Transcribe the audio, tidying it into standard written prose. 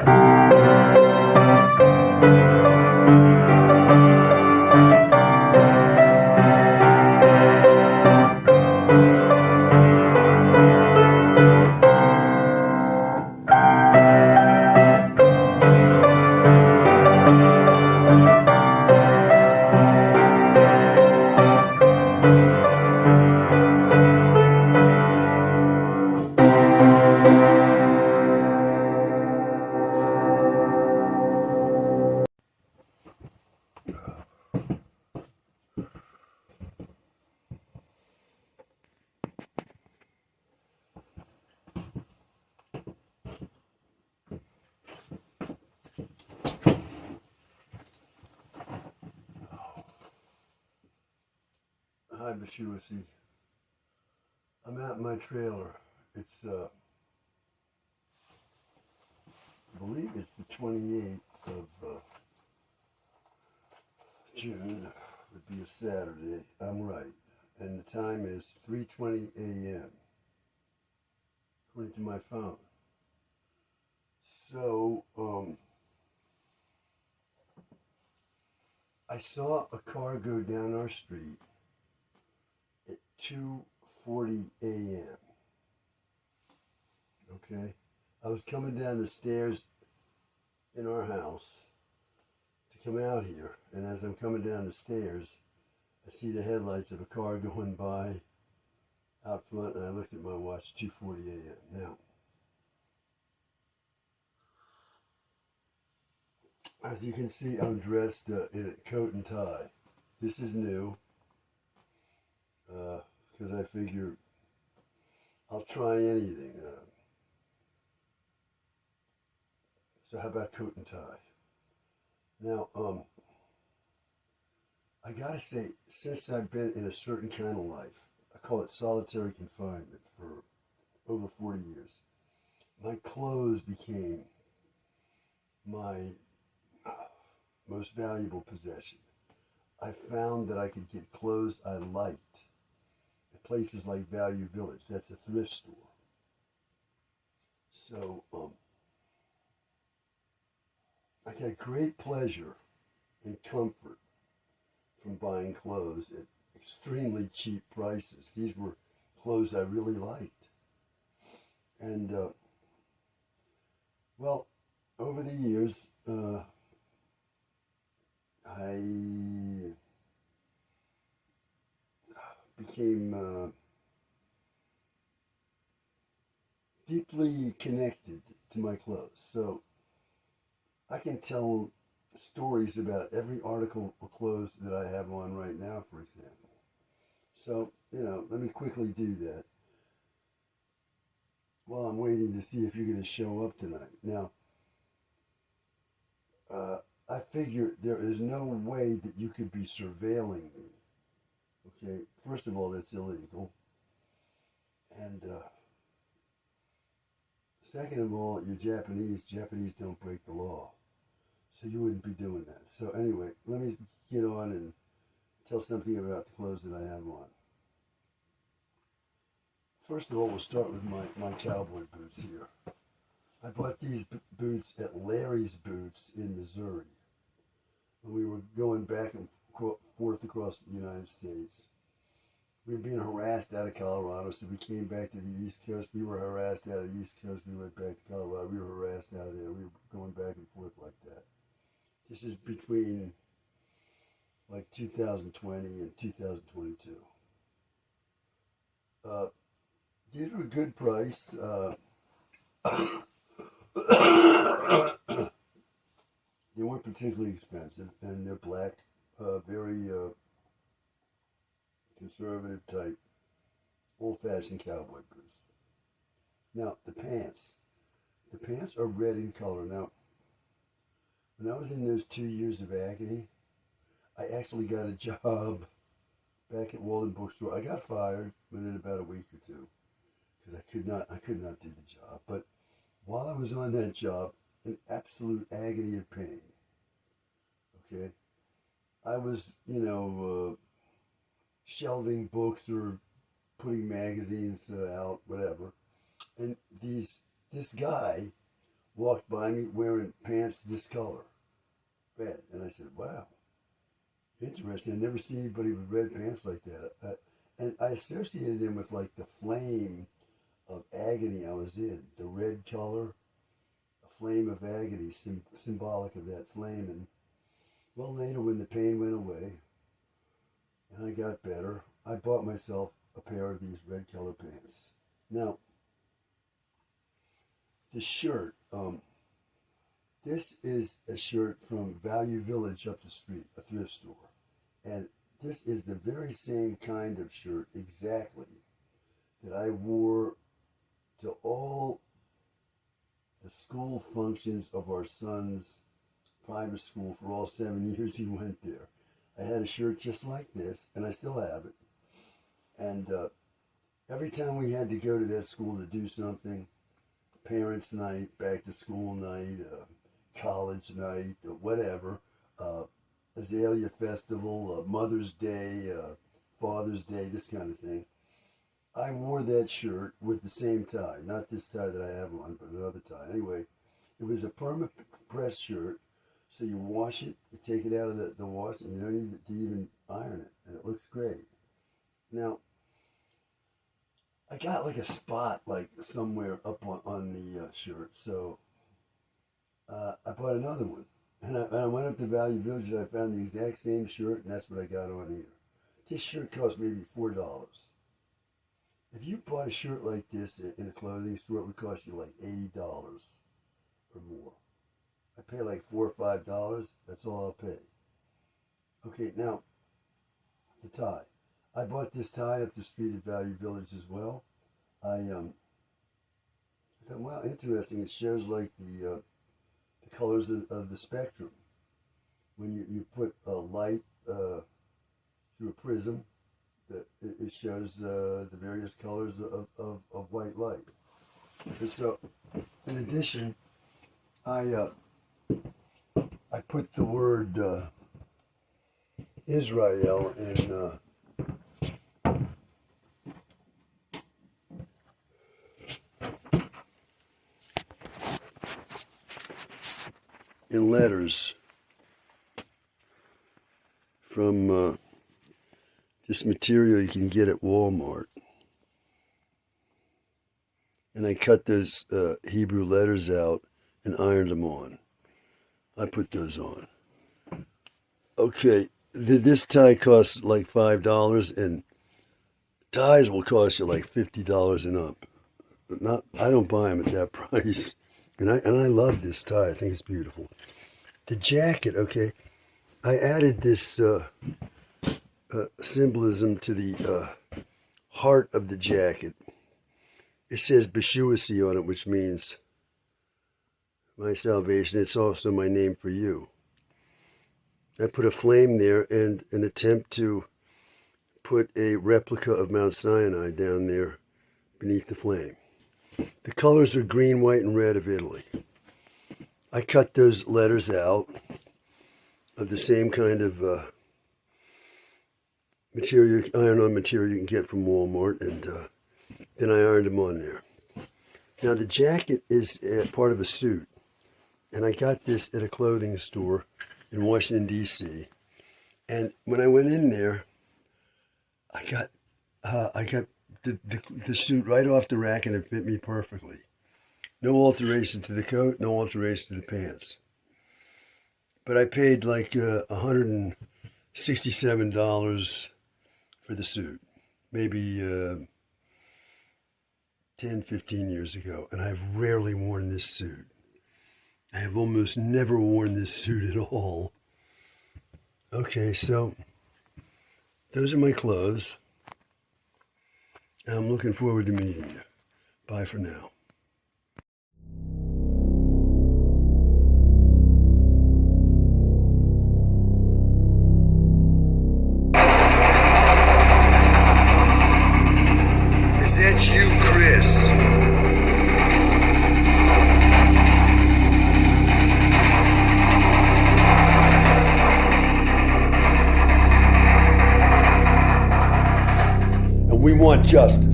Hi, Bashuasi. I'm at my trailer. It's, I believe it's the 28th of June. It would be a Saturday. I'm right. And the time is 3:20 a.m. according to my phone. So, I saw a car go down our street at 2:40 a.m. Okay? I was coming down the stairs in our house to come out here, and as I'm coming down the stairs, I see the headlights of a car going by out front, and I looked at my watch, 2:40 a.m. Now, as you can see, I'm dressed in a coat and tie. This is new, because I figure I'll try anything. So how about coat and tie? Now, I gotta say, since I've been in a certain kind of life, I call it solitary confinement for over 40 years, my clothes became my most valuable possession. I found that I could get clothes I liked at places like Value Village. That's a thrift store. So, I got great pleasure and comfort from buying clothes at extremely cheap prices. These were clothes I really liked. And, well, over the years, I became deeply connected to my clothes. So I can tell stories about every article of clothes that I have on right now, for example. So, let me quickly do that while I'm waiting to see if you're going to show up tonight. Now, I figure there is no way that you could be surveilling me. Okay, first of all, that's illegal. And second of all, you're Japanese. Japanese don't break the law. So you wouldn't be doing that. So anyway, let me get on and tell something about the clothes that I have on. First of all, we'll start with my cowboy boots here. I bought these boots at Larry's Boots in Missouri when we were going back and forth across the United States. We were being harassed out of Colorado, so we came back to the East Coast. We were harassed out of the East Coast. We went back to Colorado. We were harassed out of there. We were going back and forth like that. This is between like 2020 and 2022. These were a good price. They weren't particularly expensive, and they're black, very conservative type, old-fashioned cowboy boots. Now, the pants. The pants are red in color. Now, when I was in those 2 years of agony, I actually got a job back at Walden Bookstore. I got fired within about a week or two because I could not do the job. But while I was on that job, in absolute agony of pain, okay, I was, shelving books or putting magazines out, whatever. And this guy walked by me wearing pants this color, red. And I said, wow, interesting. I've never seen anybody with red pants like that. And I associated them with like the flame of agony I was in. The red color, a flame of agony, symbolic of that flame. And well, later when the pain went away and I got better, I bought myself a pair of these red color pants. Now, the shirt, this is a shirt from Value Village up the street, a thrift store. And this is the very same kind of shirt exactly that I wore to all the school functions of our son's private school for all 7 years he went there. I had a shirt just like this, and I still have it. And every time we had to go to that school to do something, parents' night, back to school night, college night, whatever, Azalea Festival, Mother's Day, Father's Day, this kind of thing, I wore that shirt with the same tie. Not this tie that I have on, but another tie. Anyway, it was a perma-press shirt, so you wash it, you take it out of the wash, and you don't need to even iron it, and it looks great. Now, I got like a spot like somewhere up on the shirt, so I bought another one. And I went up to Value Village and I found the exact same shirt, and that's what I got on here. This shirt cost maybe $4. If you bought a shirt like this in a clothing store, it would cost you like $80 or more. I pay like $4 or $5. That's all I'll pay. Okay, now, the tie. I bought this tie up the street at Value Village as well. I thought, wow, interesting. It shows like the colors of the spectrum. When you put a light through a prism, it shows the various colors of white light. And so, in addition, I put the word Israel in letters from this material you can get at Walmart. And I cut those Hebrew letters out and ironed them on. I put those on. Okay, this tie costs like $5, and ties will cost you like $50 and up. I don't buy them at that price. And I love this tie. I think it's beautiful. The jacket, okay, I added this symbolism to the heart of the jacket. It says Beshuasi on it, which means my salvation. It's also my name for you. I put a flame there and an attempt to put a replica of Mount Sinai down there beneath the flame. The colors are green, white, and red of Italy. I cut those letters out of the same kind of material, iron-on material you can get from Walmart, and then I ironed them on there. Now the jacket is part of a suit, and I got this at a clothing store in Washington, D.C. And when I went in there, I got the suit right off the rack, and it fit me perfectly. No alteration to the coat, no alteration to the pants. But I paid like $167 for the suit, maybe 10, 15 years ago, and I've rarely worn this suit. I have almost never worn this suit at all. Okay, so those are my clothes. And I'm looking forward to meeting you. Bye for now. Is that you, Chris? And we want justice.